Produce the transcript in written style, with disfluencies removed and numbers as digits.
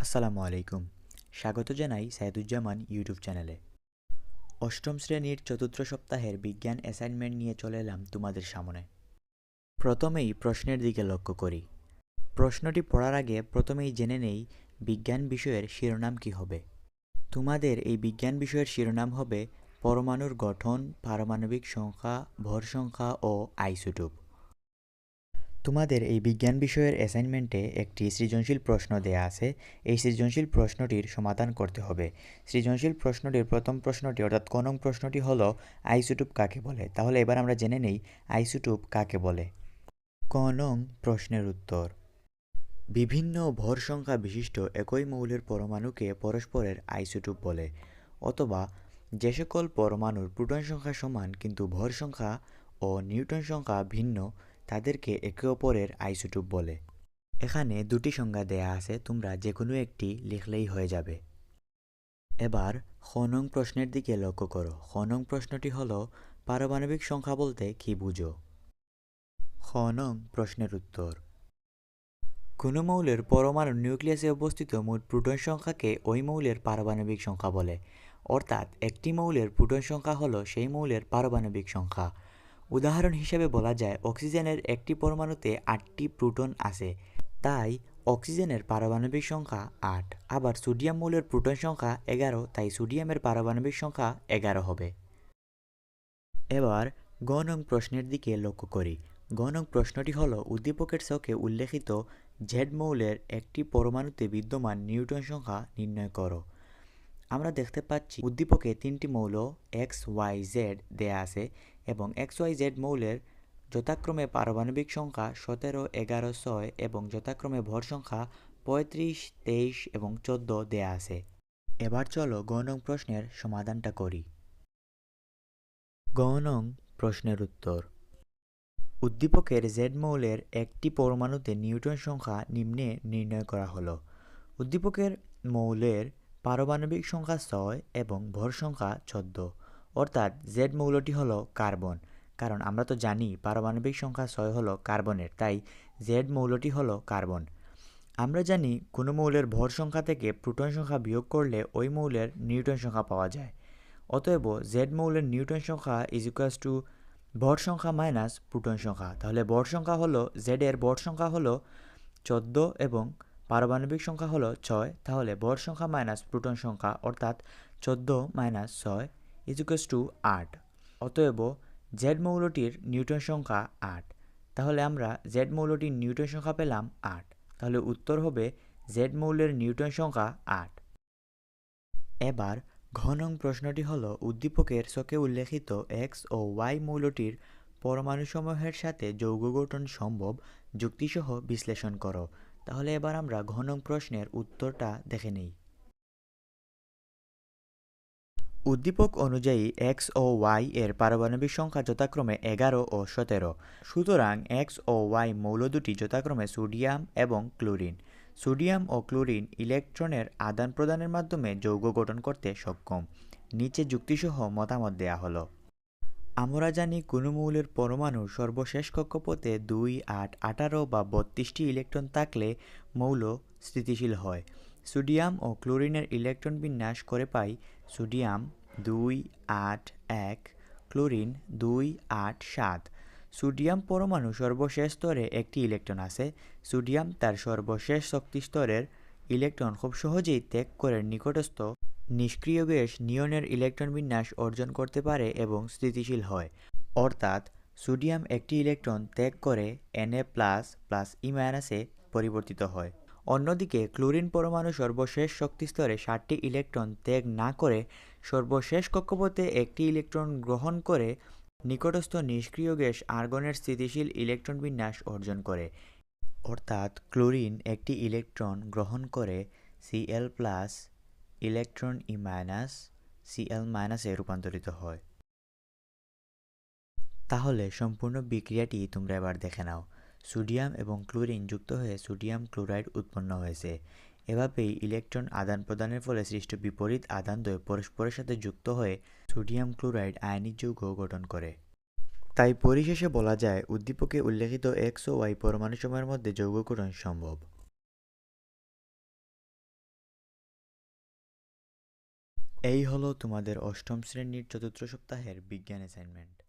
আসসালামু আলাইকুম। স্বাগত জানাই সাইদুজ্জামান ইউটিউব চ্যানেলে। অষ্টম শ্রেণীর চতুর্থ সপ্তাহের বিজ্ঞান অ্যাসাইনমেন্ট নিয়ে চলে এলাম তোমাদের সামনে। প্রথমেই প্রশ্নের দিকে লক্ষ্য করি। প্রশ্নটি পড়ার আগে প্রথমেই জেনে নেই বিজ্ঞান বিষয়ের শিরোনাম কী হবে। তোমাদের এই বিজ্ঞান বিষয়ের শিরোনাম হবে পরমাণুর গঠন, পারমাণবিক সংখ্যা, ভর সংখ্যা ও আইসোটোপ। তোমাদের এই বিজ্ঞান বিষয়ের অ্যাসাইনমেন্টে একটি সৃজনশীল প্রশ্ন দেয়া আছে। এই সৃজনশীল প্রশ্নটির সমাধান করতে হবে। সৃজনশীল প্রশ্নটির প্রথম প্রশ্নটি অর্থাৎ ক নং প্রশ্নটি হলো আইসোটোপ কাকে বলে। তাহলে এবার আমরা জেনে নেই আইসোটোপ কাকে বলে। ক নং প্রশ্নের উত্তর: বিভিন্ন ভর সংখ্যা বিশিষ্ট একই মৌলের পরমাণুকে পরস্পরের আইসোটোপ বলে, অথবা যে সকল পরমাণুর প্রোটন সংখ্যা সমান কিন্তু ভর সংখ্যা ও নিউট্রন সংখ্যা ভিন্ন তাদেরকে একে অপরের আইসোটোপ বলে। এখানে দুটি সংজ্ঞা দেয়া আছে, তোমরা যে কোনো একটি লিখলেই হয়ে যাবে। এবার খ নং প্রশ্নের দিকে লক্ষ্য করো। খ নং প্রশ্নটি হলো পারমাণবিক সংখ্যা বলতে কী বুঝো। খ নং প্রশ্নের উত্তর: কোনো মৌলের পরমাণুর নিউক্লিয়াসে অবস্থিত মোট প্রোটন সংখ্যাকে ওই মৌলের পারমাণবিক সংখ্যা বলে। অর্থাৎ একটি মৌলের প্রোটন সংখ্যা হলো সেই মৌলের পারমাণবিক সংখ্যা। উদাহরণ হিসেবে বলা যায় অক্সিজেনের একটি পরমাণুতে 8টি প্রোটন আছে, তাই অক্সিজেনের পারমাণবিক সংখ্যা 8। আবার সোডিয়াম মৌলের প্রোটন সংখ্যা 11, তাই সোডিয়ামের পারমাণবিক সংখ্যা 11 হবে। এবার গ নং প্রশ্নের দিকে লক্ষ্য করি। গ নং প্রশ্নটি হলো উদ্দীপকের ছকে উল্লেখিত জেড মৌলের একটি পরমাণুতে বিদ্যমান নিউট্রন সংখ্যা নির্ণয় করো। আমরা দেখতে পাচ্ছি উদ্দীপকে 3টি মৌল এক্স ওয়াই জেড দেয়া আছে এবং এক্স ওয়াই জেড মৌলের যথাক্রমে পারমাণবিক সংখ্যা 17, 11, 6 এবং যথাক্রমে ভর সংখ্যা 35, 23 এবং 14 দেয়া আছে। এবার চলো গ নং প্রশ্নের সমাধানটা করি। গ নং প্রশ্নের উত্তর: উদ্দীপকের জেড মৌলের একটি পরমাণুতে নিউট্রন সংখ্যা নিম্নে নির্ণয় করা হলো। উদ্দীপকের মৌলের পারমাণবিক সংখ্যা 6 এবং ভর সংখ্যা 14, অর্থাৎ জেড মৌলটি হলো কার্বন। কারণ আমরা তো জানি পারমাণবিক সংখ্যা 6 হলো কার্বনের, তাই জেড মৌলটি হলো কার্বন। আমরা জানি কোনো মৌলের ভর সংখ্যা থেকে প্রোটন সংখ্যা বিয়োগ করলে ওই মৌলের নিউট্রন সংখ্যা পাওয়া যায়। অতএব জেড মৌলের নিউট্রন সংখ্যা ইজ ইকুয়ালস টু ভর সংখ্যা মাইনাস প্রোটন সংখ্যা। তাহলে ভর সংখ্যা হলো জেড এর ভর সংখ্যা হলো 14 এবং পারমাণবিক সংখ্যা হলো 6। তাহলে ভর সংখ্যা মাইনাস প্রোটন সংখ্যা অর্থাৎ 14 মাইনাস 6 ইজ ইকুয়ালস টু 8। অতএব জেড মৌলটির নিউট্রন সংখ্যা 8। তাহলে আমরা জেড মৌলটির নিউট্রন সংখ্যা পেলাম 8। তাহলে উত্তর হবে জেড মৌলের নিউট্রন সংখ্যা 8। এবার ঘ নং প্রশ্নটি হলো উদ্দীপকের ছকে উল্লেখিত এক্স ও ওয়াই মৌলটির পরমাণুসমূহের সাথে যৌগ গঠন সম্ভব যুক্তিসহ বিশ্লেষণ করো। তাহলে এবার আমরা ঘ নং প্রশ্নের উত্তরটা দেখে নেই। উদ্দীপক অনুযায়ী এক্স ও ওয়াই এর পারমাণবিক সংখ্যা যথাক্রমে 11 ও 17। সুতরাং এক্স ও ওয়াই মৌল দুটি যথাক্রমে সোডিয়াম এবং ক্লোরিন। সোডিয়াম ও ক্লোরিন ইলেকট্রনের আদান প্রদানের মাধ্যমে যৌগ গঠন করতে সক্ষম। নিচে যুক্তিসহ মতামত দেয়া হলো। আমরা জানি কোনো মৌলের পরমাণুর সর্বশেষ কক্ষপথে 2, 8, 18 বা 32টি ইলেকট্রন থাকলে মৌল স্থিতিশীল হয়। সোডিয়াম ও ক্লোরিনের ইলেকট্রন বিন্যাস করে পাই সোডিয়াম 2, 8, 1, ক্লোরিন 2, 8, 7। সোডিয়াম পরমাণু সর্বশেষ স্তরে একটি ইলেকট্রন আছে। সোডিয়াম তার সর্বশেষ শক্তি স্তরের ইলেকট্রন খুব সহজেই ত্যাগ করে নিকটস্থ নিষ্ক্রিয় গ্যাস নিয়নের ইলেকট্রন বিন্যাস অর্জন করতে পারে এবং স্থিতিশীল হয়। অর্থাৎ সোডিয়াম একটি ইলেকট্রন ত্যাগ করে Na++E- পরিবর্তিত হয়। অন্যদিকে ক্লোরিন পরমাণু সর্বশেষ শক্তিস্তরে 7টি ইলেকট্রন ত্যাগ না করে সর্বশেষ কক্ষপথে একটি ইলেকট্রন গ্রহণ করে নিকটস্থ নিষ্ক্রিয় গ্যাস আর্গনের স্থিতিশীল ইলেকট্রন বিন্যাস অর্জন করে। অর্থাৎ ক্লোরিন একটি ইলেকট্রন গ্রহণ করে Cl+ ইলেকট্রন E- Cl- এ রূপান্তরিত হয়। তাহলে সম্পূর্ণ বিক্রিয়াটি তোমরা এবার দেখে নাও। সোডিয়াম এবং ক্লোরিন যুক্ত হয়ে সোডিয়াম ক্লোরাইড উৎপন্ন হয়েছে। এভাবেই ইলেকট্রন আদান প্রদানের ফলে সৃষ্ট বিপরীত আধানদ্বয় পরস্পরের সাথে যুক্ত হয়ে সোডিয়াম ক্লোরাইড আয়নিক যৌগ গঠন করে। তাই পরিশেষে বলা যায় উদ্দীপকে উল্লেখিত এক্স ও ওয়াই পরমাণুসমূহের মধ্যে যৌগ গঠন সম্ভব। এই হলো তোমাদের অষ্টম শ্রেণীর চতুর্থ সপ্তাহের বিজ্ঞান অ্যাসাইনমেন্ট।